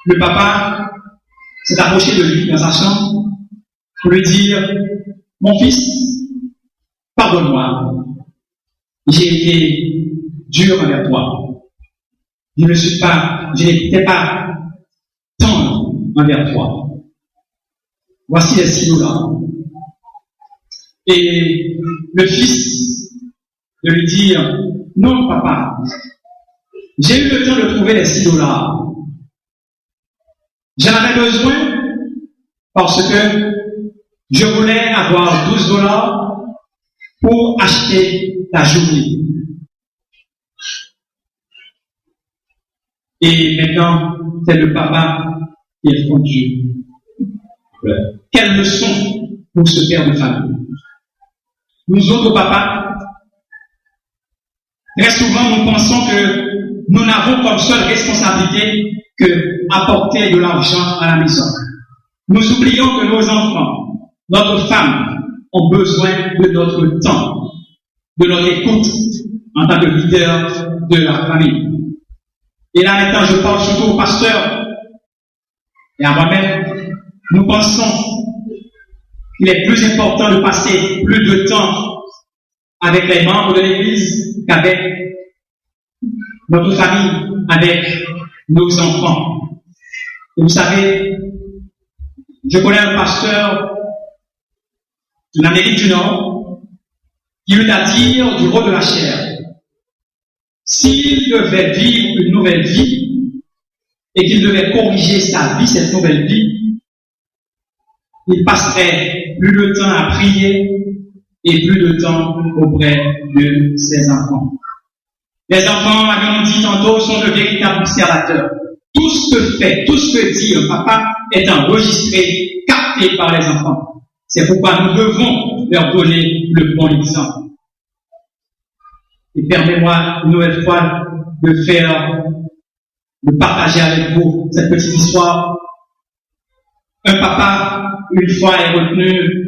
le papa s'est approché de lui dans sa chambre pour lui dire, mon fils, pardonne-moi, j'ai été dur envers toi. Je n'étais pas tendre envers toi. Voici les silos-là. Et le fils de lui dire, non papa, j'ai eu le temps de trouver les silos-là. J'en avais besoin parce que je voulais avoir $12 pour acheter ta journée. Et maintenant, c'est le papa qui est fondu. Quelle leçon pour ce père de famille. Nous autres papas, très souvent nous pensons que nous n'avons comme seule responsabilité que apporter de l'argent à la maison. Nous oublions que nos enfants, notre femme, ont besoin de notre temps, de notre écoute en tant que leader de la famille. Et là maintenant, je parle surtout au pasteur et à moi-même. Nous pensons qu'il est plus important de passer plus de temps avec les membres de l'Église qu'avec notre famille, avec nos enfants. Et vous savez, je connais un pasteur de l'Amérique du Nord qui eut à dire du rôle de la chair. S'il devait vivre une nouvelle vie et qu'il devait corriger sa vie, cette nouvelle vie, il passerait plus de temps à prier et plus de temps auprès de ses enfants. Les enfants, comme on dit tantôt, sont de véritables observateurs. Tout ce que fait, tout ce que dit un papa est enregistré, capté par les enfants. C'est pourquoi nous devons leur donner le bon exemple. Et permettez-moi une nouvelle fois de partager avec vous cette petite histoire. Un papa, une fois, est retenu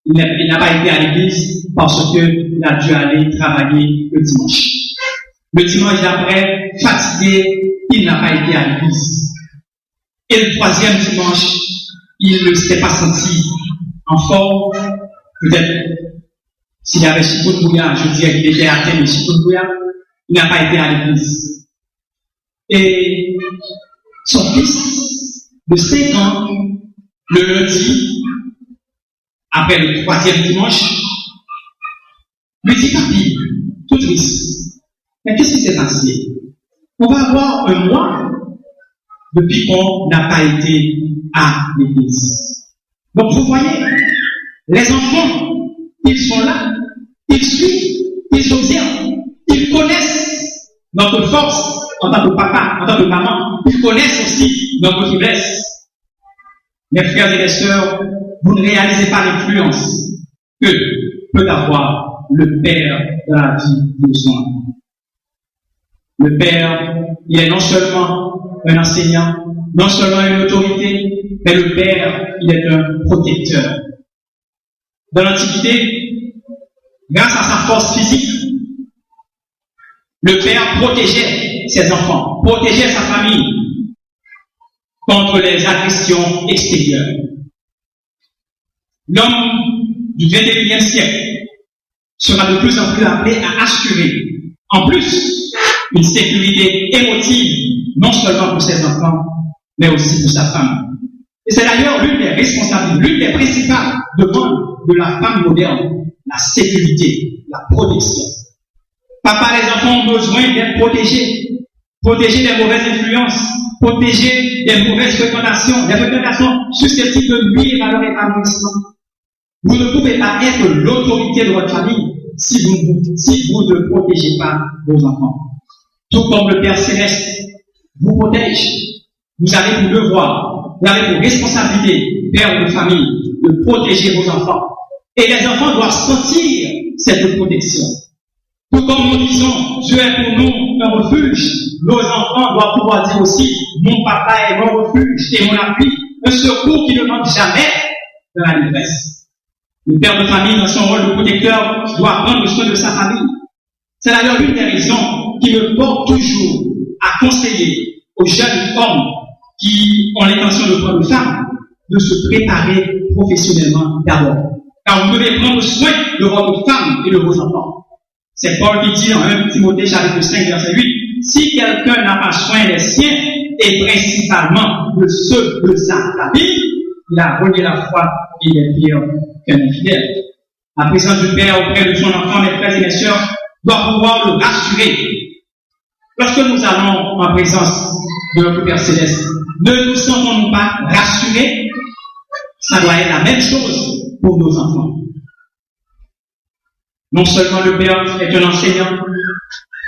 il n'a pas été à l'église parce qu'il a dû aller travailler le dimanche. Le dimanche d'après, fatigué, il n'a pas été à l'église. Et le troisième dimanche, il ne s'était pas senti en forme. Peut-être, s'il y avait chikungunya, je dirais qu'il était atteint de chikungunya, il n'a pas été à l'église. Et son fils de 5 ans, le lundi, après le troisième dimanche, lui dit, papi, tout triste, mais qu'est-ce qui s'est passé? On va avoir un mois depuis qu'on n'a pas été à l'église. Donc vous voyez, les enfants, ils sont là, ils suivent, ils observent, ils connaissent notre force en tant que papa, en tant que maman, ils connaissent aussi notre faiblesse. Mes frères et mes sœurs, vous ne réalisez pas l'influence que peut avoir le père dans la vie de son enfant. Le père, il est non seulement un enseignant, non seulement une autorité, mais le père, il est un protecteur. Dans l'Antiquité, grâce à sa force physique, le père protégeait ses enfants, protégeait sa famille contre les agressions extérieures. L'homme du XXIe siècle sera de plus en plus appelé à assurer, en plus, une sécurité émotive, non seulement pour ses enfants, mais aussi pour sa femme. Et c'est d'ailleurs l'une des responsabilités, l'une des principales demandes de la femme moderne, la sécurité, la protection. Papa, les enfants ont besoin d'être protégés, protégés des mauvaises influences, protégés des mauvaises fréquentations, des fréquentations susceptibles de nuire à leur épanouissement. Vous ne pouvez pas être l'autorité de votre famille si vous ne protégez pas vos enfants. Tout comme le Père Céleste vous protège, vous avez pour devoir, vous avez pour responsabilité, père de famille, de protéger vos enfants. Et les enfants doivent sentir cette protection. Tout comme nous disons, Dieu est pour nous un refuge, nos enfants doivent pouvoir dire aussi, mon papa est mon refuge et mon appui, un secours qui ne manque jamais dans la détresse. Le père de famille, dans son rôle de protecteur, doit prendre soin de sa famille. C'est d'ailleurs l'une des raisons qui me porte toujours à conseiller aux jeunes hommes qui ont l'intention de prendre une femme, de se préparer professionnellement d'abord. Car vous devez prendre soin de votre femme et de vos enfants. C'est Paul qui dit en 1 Timothée chapitre 5, verset 8, si quelqu'un n'a pas soin des siens, et principalement de ceux de sa famille, il a renié la foi et il est pire qu'un infidèle. La présence du Père auprès de son enfant, mes frères et mes sœurs, doit pouvoir le rassurer. Lorsque nous allons en présence de notre Père Céleste, ne nous sentons-nous pas rassurés? Ça doit être la même chose pour nos enfants. Non seulement le Père est un enseignant,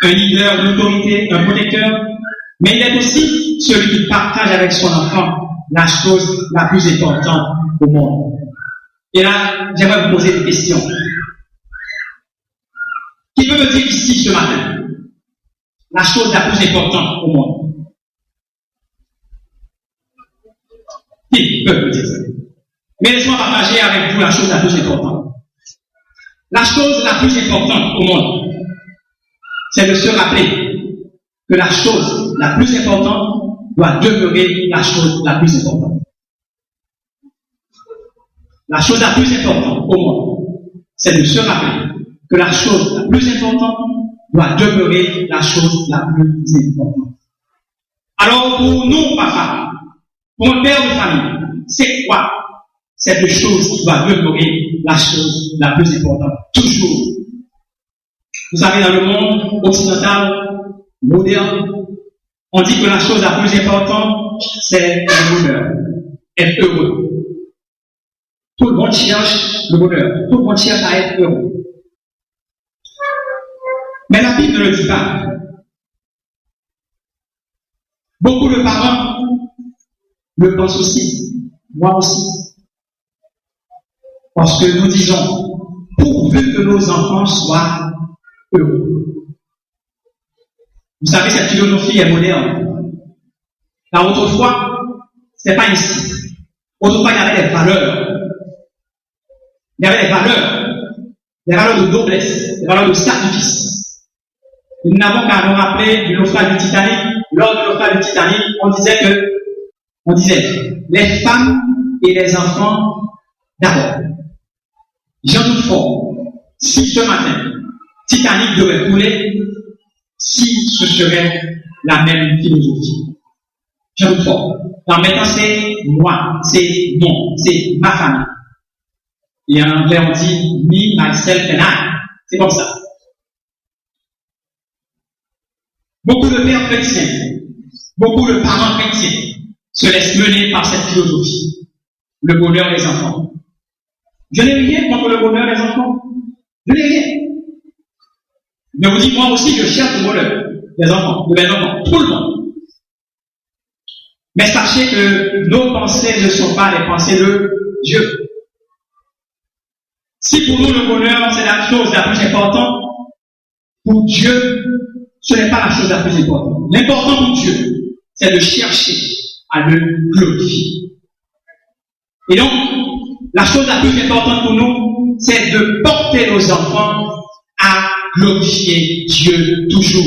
un leader d'autorité, un protecteur, mais il est aussi celui qui partage avec son enfant la chose la plus importante au monde. Et là, j'aimerais vous poser une question. Qui peut me dire ici ce matin la chose la plus importante au monde? Qui peut me dire ça? Mais laissez-moi partager avec vous la chose la plus importante. La chose la plus importante au monde, c'est de se rappeler que la chose la plus importante doit demeurer la chose la plus importante. La chose la plus importante au monde, c'est de se rappeler que la chose la plus importante doit demeurer la chose la plus importante. Alors pour nous, papa, pour un père de famille, c'est quoi cette chose qui doit demeurer la chose la plus importante? Toujours. Vous savez, dans le monde occidental, moderne, on dit que la chose la plus importante, c'est le bonheur. Être heureux. Tout le monde cherche le bonheur. Tout le monde cherche à être heureux. Mais la Bible ne le dit pas. Beaucoup de parents le pensent aussi. Moi aussi. Parce que nous disons, pourvu que nos enfants soient heureux. Vous savez, cette philosophie est moderne. Car autrefois, c'est pas ici. Autrefois, il y avait des valeurs. Il y avait des valeurs de noblesse, des valeurs de sacrifice. Et nous n'avons qu'à nous rappeler du naufrage du Titanic. Lors du naufrage du Titanic, on disait, les femmes et les enfants d'abord. J'en doute fort. Si ce matin, Titanic devait couler, si ce serait la même philosophie. J'en doute fort. Alors maintenant, c'est moi, c'est mon, c'est ma famille. Et en anglais, on dit me, myself and I. C'est comme ça. Beaucoup de pères chrétiens, beaucoup de parents chrétiens se laissent mener par cette philosophie. Le bonheur des enfants. Je n'ai rien contre le bonheur des enfants. Je n'ai rien. Mais vous dites, moi aussi, je cherche le bonheur des enfants, de mes enfants, tout le monde. Mais sachez que nos pensées ne sont pas les pensées de Dieu. Si pour nous le bonheur c'est la chose la plus importante, pour Dieu, ce n'est pas la chose la plus importante. L'important pour Dieu, c'est de chercher à le glorifier. Et donc, la chose la plus importante pour nous, c'est de porter nos enfants à glorifier Dieu toujours.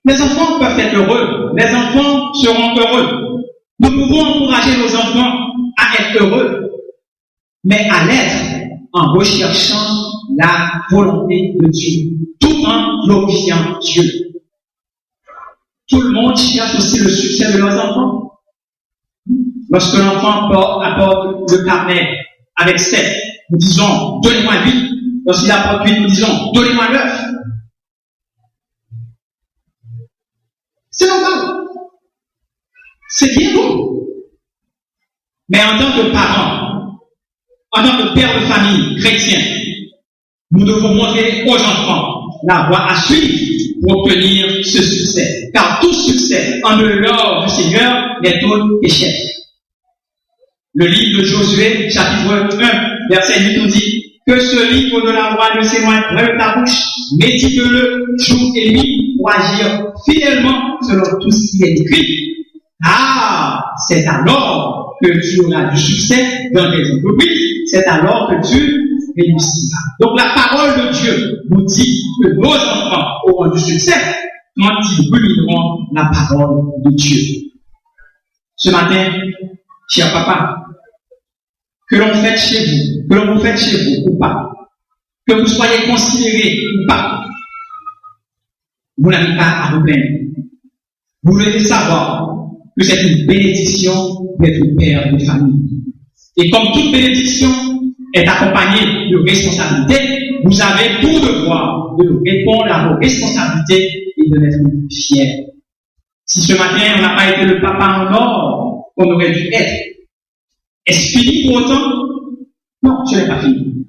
Les enfants peuvent être heureux. Les enfants seront heureux. Nous pouvons encourager nos enfants à être heureux, mais à l'être en recherchant la volonté de Dieu, tout en glorifiant Dieu. Tout le monde cherche aussi le succès de leurs enfants. Lorsque l'enfant apporte le carnet avec 7, nous disons, donnez-moi 8. Lorsqu'il apporte 8, nous disons, donnez-moi 9. C'est normal. C'est bien beau. Mais en tant que parents, en tant que père de famille chrétien, nous devons montrer aux enfants la voie à suivre pour obtenir ce succès. Car tout succès en dehors du Seigneur est un échec. Le livre de Josué, chapitre 1, verset 8, nous dit que ce livre de la loi ne s'éloigne pas de ta bouche, médite-le jour et nuit pour agir fidèlement selon tout ce qui est écrit. Ah, c'est alors que tu auras du succès dans tes entreprises, c'est alors que tu réussiras. Donc la parole de Dieu nous dit que nos enfants auront du succès, quand ils ruineront la parole de Dieu. Ce matin, cher papa, que l'on fait chez vous, que l'on vous fait chez vous ou pas, que vous soyez considérés ou pas, vous n'avez pas à vous plaindre. Vous devez savoir que c'est une bénédiction d'être père de famille. Et comme toute bénédiction est accompagnée de responsabilités, vous avez tout devoir de répondre à vos responsabilités et de l'être fiers. Si ce matin on n'a pas été le papa en or qu'on aurait dû être, est-ce fini pour autant? Non, ce n'est pas fini.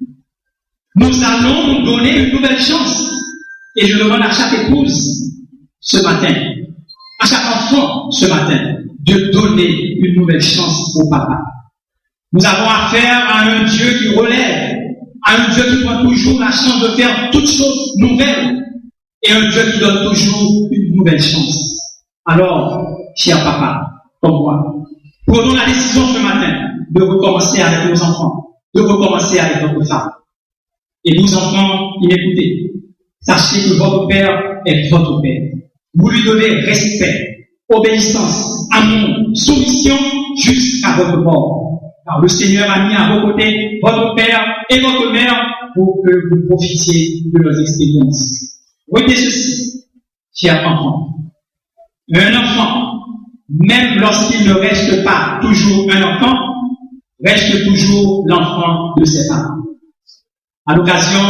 Nous allons nous donner une nouvelle chance. Et je demande à chaque épouse ce matin, à chaque enfant ce matin, de donner une nouvelle chance au papa. Nous avons affaire à un Dieu qui relève, à un Dieu qui prend toujours la chance de faire toutes choses nouvelles, et un Dieu qui donne toujours une nouvelle chance. Alors, cher papa, comme moi, prenons la décision ce matin de recommencer avec nos enfants, de recommencer avec notre femme. Et vous enfants qui m'écoutez, sachez que votre père est votre père. Vous lui devez respect, obéissance, amour, soumission jusqu'à votre mort. Car le Seigneur a mis à vos côtés votre père et votre mère pour que vous profitiez de leurs expériences. Retenez ceci, chers enfants. Un enfant, même lorsqu'il ne reste pas toujours un enfant, reste toujours l'enfant de ses parents. À l'occasion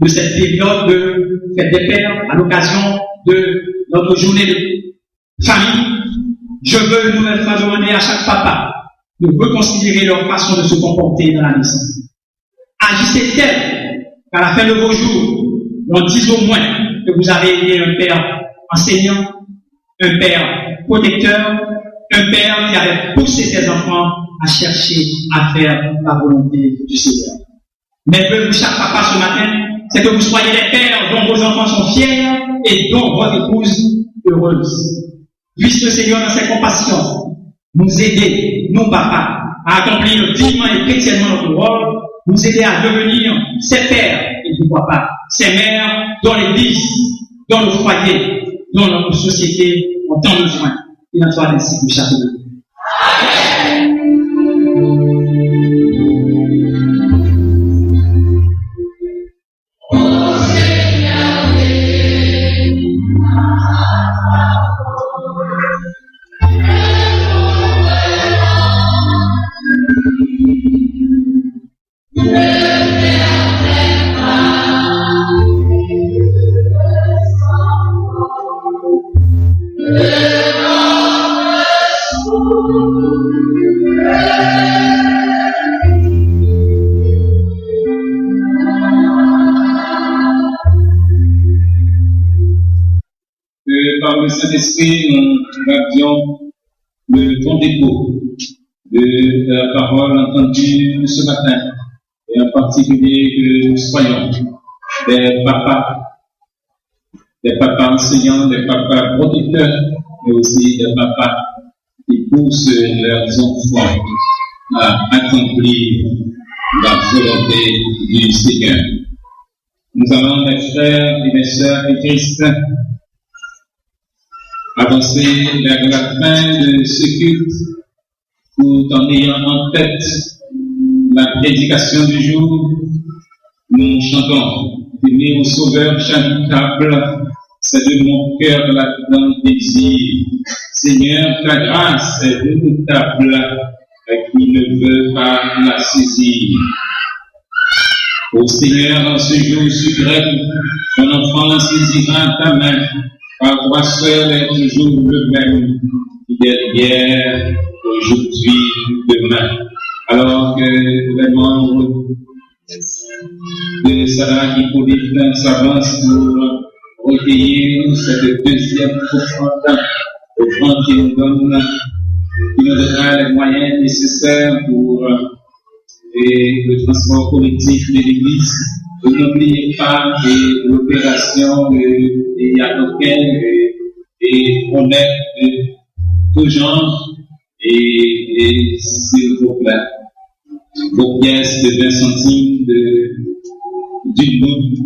de cette période de fête des pères, à l'occasion de notre journée de famille, je veux une nouvelle fois demander à chaque papa de reconsidérer leur façon de se comporter dans la maison. Agissez tel qu'à la fin de vos jours, on dise au moins que vous avez été un père enseignant, un père protecteur, un père qui avait poussé ses enfants à chercher à faire la volonté du Seigneur. Mais que chaque papa ce matin, c'est que vous soyez les pères dont vos enfants sont fiers et dont votre épouse heureuse. Puisse le Seigneur dans ses compassions nous aider, nous papas, à accomplir dignement et chrétiennement notre rôle, nous aider à devenir ces pères et pourquoi pas ces mères dans l'église, dans le foyer, dans notre société ont tant besoin. Il en soit ainsi pour chacun de nous. Par le Saint-Esprit, nous avions le bon dépôt de la parole entendue ce matin, et en particulier que nous soyons des papas enseignants, des papas protecteurs, mais aussi des papas qui poussent leurs enfants à accomplir la volonté du Seigneur. Nous allons, mes frères et mes sœurs de Christ, avancer vers la fin de ce culte tout en ayant en tête la prédication du jour. Nous chantons « Venez au Sauveur charitable, c'est de mon cœur l'ardent désir. Seigneur, ta grâce est redoutable, qui ne veut pas la saisir. Ô Seigneur, en ce jour suprême, ton enfant saisira ta main, car toi seul est toujours le même, hier, aujourd'hui, demain. Alors que les membres de Sarah Hippolyte s'avancent pour recueillir cette deuxième offrande qui nous donnera les moyens nécessaires pour le transport collectif de l'Église. N'oubliez pas que l'opération de Yadoken est honnête de tout genre et s'il vous plaît, vos pièces de 20 centimes d'une goutte